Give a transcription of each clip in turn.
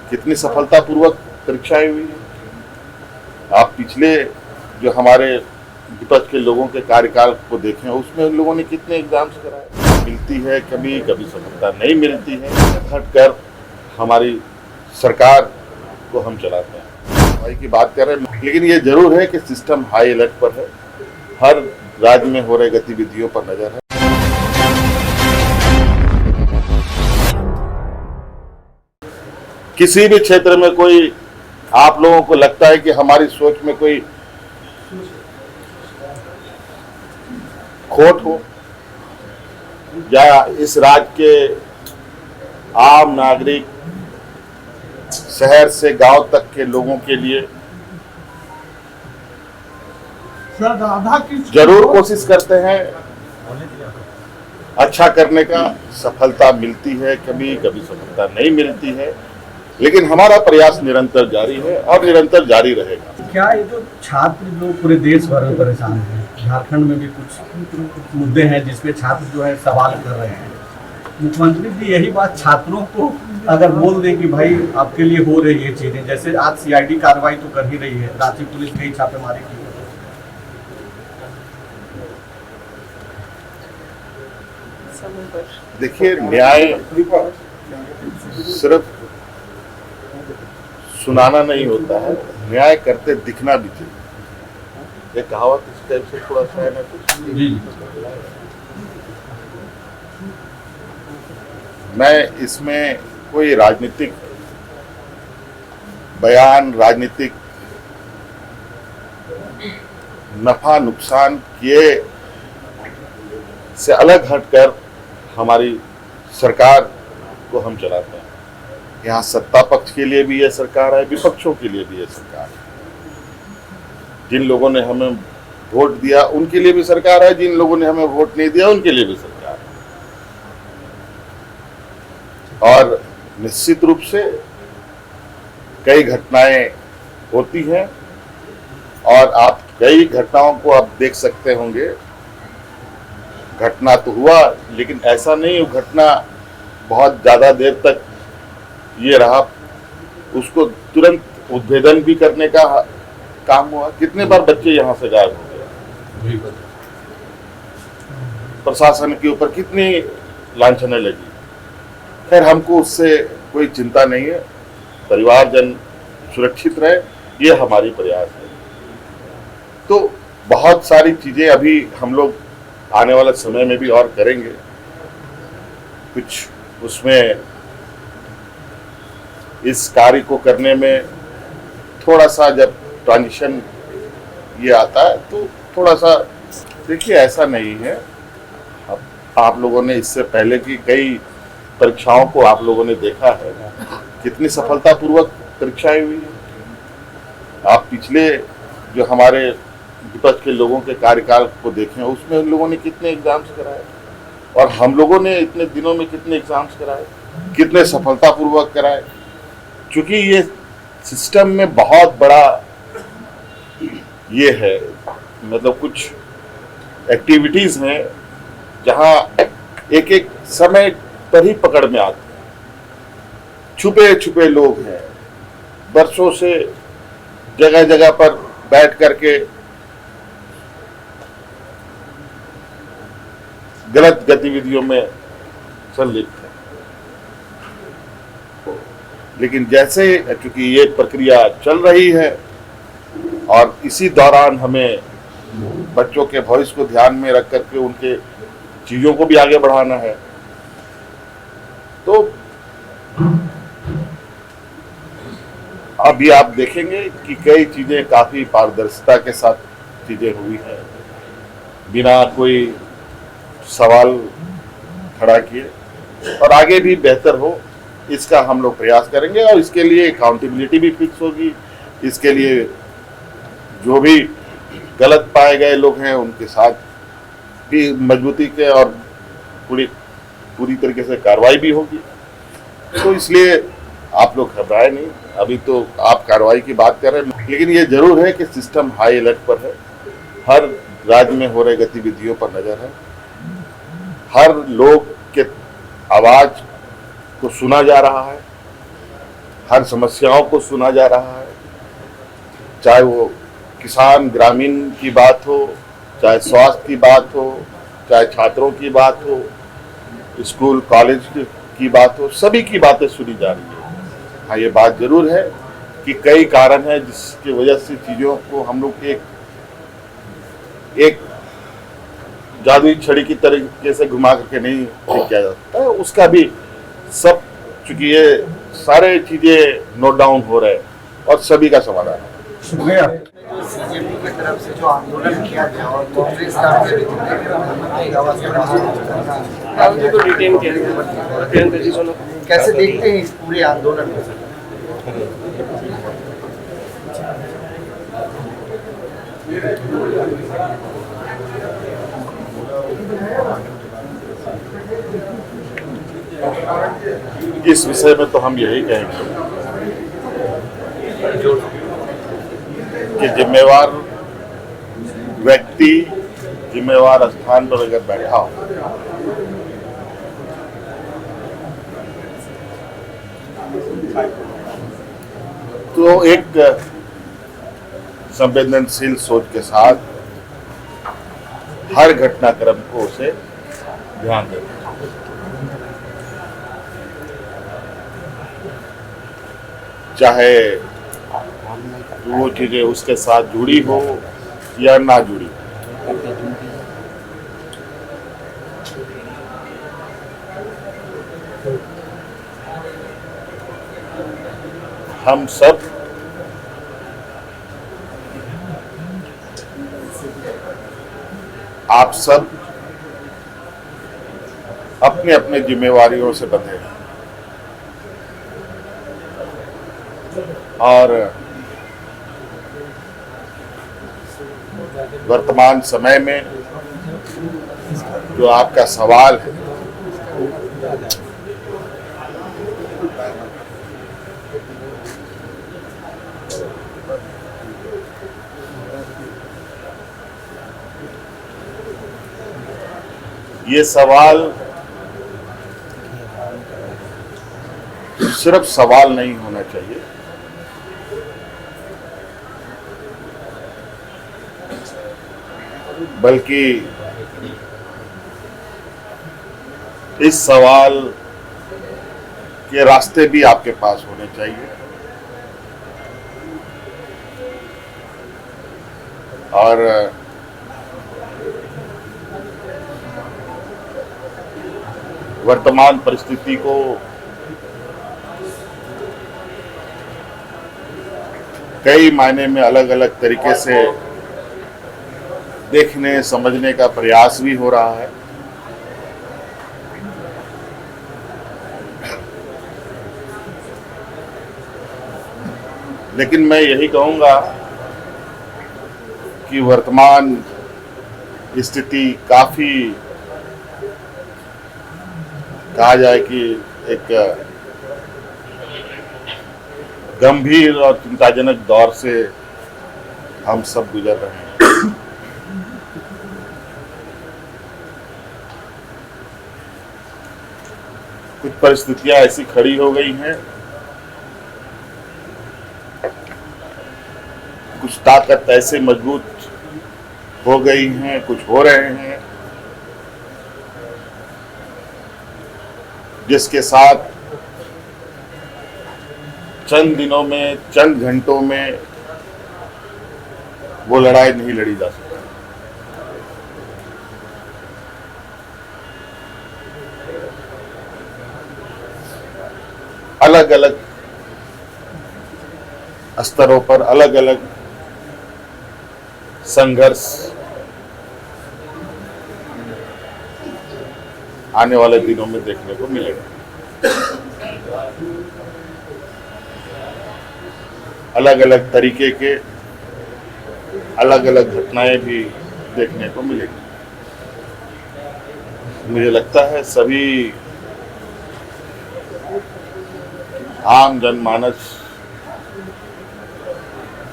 कितनी सफलतापूर्वक परीक्षाएं हुई हैं। आप पिछले जो हमारे विपक्ष के लोगों के कार्यकाल को देखें, उसमें उन लोगों ने कितने एग्जाम्स कराए। मिलती है कभी कभी सफलता नहीं मिलती है, हटकर हमारी सरकार को हम चलाते हैं। भाई की बात कर रहे हैं, लेकिन ये जरूर है कि सिस्टम हाई अलर्ट पर है, हर राज्य में हो रहे गतिविधियों पर नजर है। किसी भी क्षेत्र में कोई आप लोगों को लगता है कि हमारी सोच में कोई खोट हो, या इस राज्य के आम नागरिक, शहर से गांव तक के लोगों के लिए जरूर कोशिश करते हैं अच्छा करने का। सफलता मिलती है कभी कभी सफलता नहीं मिलती है, लेकिन हमारा प्रयास निरंतर जारी है और निरंतर जारी रहेगा। क्या ये जो छात्र जो पूरे देश भर में परेशान हैं, झारखंड में भी कुछ मुद्दे हैं जिसपे छात्र जो है सवाल कर रहे हैं, मुख्यमंत्री जी यही बात छात्रों को अगर बोल दें कि भाई आपके लिए हो रही है चीजें, जैसे आज सीआईडी कार्रवाई तो कर ही रही है, रांची पुलिस कई छापेमारी की। देखिए, न्याय सिर्फ सुनाना नहीं होता है, न्याय करते दिखना भी चाहिए। ये कहावत इस टाइप से थोड़ा सा है ना कुछ। मैं इसमें कोई राजनीतिक बयान, राजनीतिक नफा नुकसान किए से अलग हटकर हमारी सरकार को हम चलाते हैं। यहाँ सत्ता पक्ष के लिए भी यह सरकार है, विपक्षों के लिए भी यह सरकार है। जिन लोगों ने हमें वोट दिया उनके लिए भी सरकार है, जिन लोगों ने हमें वोट नहीं दिया उनके लिए भी सरकार है। और निश्चित रूप से कई घटनाएं होती हैं, और आप कई घटनाओं को आप देख सकते होंगे। घटना तो हुआ, लेकिन ऐसा नहीं वो घटना बहुत ज्यादा देर तक ये रहा, उसको तुरंत उद्भेदन भी करने का काम हुआ। कितने बार बच्चे यहाँ से गायब हो गए, प्रशासन के ऊपर कितनी लांछनें लगी। खैर, हमको उससे कोई चिंता नहीं है, परिवारजन सुरक्षित रहे, ये हमारी प्रयास है। तो बहुत सारी चीजें अभी हम लोग आने वाले समय में भी और करेंगे। कुछ उसमें इस कार्य को करने में थोड़ा सा जब ट्रांजिशन ये आता है तो थोड़ा सा, देखिए ऐसा नहीं है। आप लोगों ने इससे पहले की कई परीक्षाओं को आप लोगों ने देखा है, कितनी सफलतापूर्वक परीक्षाएं हुई हैं। आप पिछले जो हमारे विपक्ष के लोगों के कार्यकाल को देखें, उसमें उन लोगों ने कितने एग्जाम्स कराए, और हम लोगों ने इतने दिनों में कितने एग्जाम्स कराए, कितने सफलतापूर्वक कराए। क्योंकि ये सिस्टम में बहुत बड़ा ये है, मतलब कुछ एक्टिविटीज हैं जहां एक एक समय पर ही पकड़ में आते हैं। छुपे छुपे लोग हैं, बरसों से जगह जगह पर बैठ करके गलत गतिविधियों में संलिप्त है। लेकिन जैसे चूंकि ये प्रक्रिया चल रही है और इसी दौरान हमें बच्चों के भविष्य को ध्यान में रख करके उनके चीजों को भी आगे बढ़ाना है, तो अभी आप देखेंगे कि कई चीजें काफी पारदर्शिता के साथ चीजें हुई हैं, बिना कोई सवाल खड़ा किए, और आगे भी बेहतर हो इसका हम लोग प्रयास करेंगे। और इसके लिए अकाउंटेबिलिटी भी फिक्स होगी। इसके लिए जो भी गलत पाए गए लोग हैं उनके साथ भी मजबूती के और पूरी तरीके से कार्रवाई भी होगी। तो इसलिए आप लोग घबराए नहीं, अभी तो आप कार्रवाई की बात कर रहे हैं, लेकिन ये जरूर है कि सिस्टम हाई अलर्ट पर है, हर राज्य में हो रहे गतिविधियों पर नजर है, हर लोग के आवाज को सुना जा रहा है, हर समस्याओं को सुना जा रहा है, चाहे वो किसान ग्रामीण की बात हो, चाहे स्वास्थ्य की बात हो, चाहे छात्रों की बात हो, स्कूल कॉलेज की बात हो, सभी की बातें सुनी जा रही है। हाँ, ये बात जरूर है कि कई कारण है जिसकी वजह से चीज़ों को हम लोग एक जादुई छड़ी की तरीके से घुमा करके नहीं ठीक किया जा सकता है। उसका भी सब, चूंकि ये सारे चीज़ें नोट डाउन हो रहे हैं और सभी का समाधान है। शुक्रिया। सीजेपी की तरफ से जो आंदोलन किया गया और कांग्रेस का भी जितने भी प्रधानमंत्री आवास के बाहर को डिटेन किया गया, प्रियंका जी को कैसे देखते हैं इस पूरे आंदोलन को? इस विषय में तो हम यही कहेंगे कि जिम्मेवार व्यक्ति जिम्मेवार स्थान पर अगर बैठा हो तो एक संवेदनशील सोच के साथ हर घटनाक्रम को उसे ध्यान देना, चाहे वो चीजें उसके साथ जुड़ी हो या ना जुड़ी हो। हम सब आप सब अपने अपने जिम्मेवारियों से बंधे हैं और वर्तमान समय में जो आपका सवाल है ये सवाल सिर्फ सवाल नहीं होना चाहिए, बल्कि इस सवाल के रास्ते भी आपके पास होने चाहिए और वर्तमान परिस्थिति को कई मायने में अलग अलग तरीके से देखने समझने का प्रयास भी हो रहा है। लेकिन मैं यही कहूंगा कि वर्तमान स्थिति काफी, कहा जाए कि एक गंभीर और चिंताजनक दौर से हम सब गुजर रहे हैं। कुछ परिस्थितियां ऐसी खड़ी हो गई हैं, कुछ ताकत ऐसे मजबूत हो गई हैं, कुछ हो रहे हैं जिसके साथ चंद दिनों में, चंद घंटों में वो लड़ाई नहीं लड़ी जा सकती। अलग अलग स्तरों पर अलग अलग संघर्ष आने वाले दिनों में देखने को मिलेगा। अलग अलग तरीके के अलग अलग घटनाएं भी देखने को मिलेगी। मुझे लगता है सभी आम जनमानस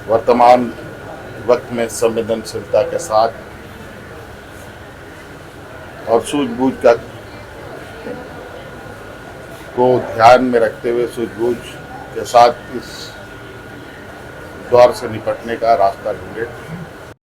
वर्तमान वक्त में संवेदनशीलता के साथ और सूझबूझ को ध्यान में रखते हुए, सूझबूझ के साथ इस दौर से निपटने का रास्ता ढूंढे।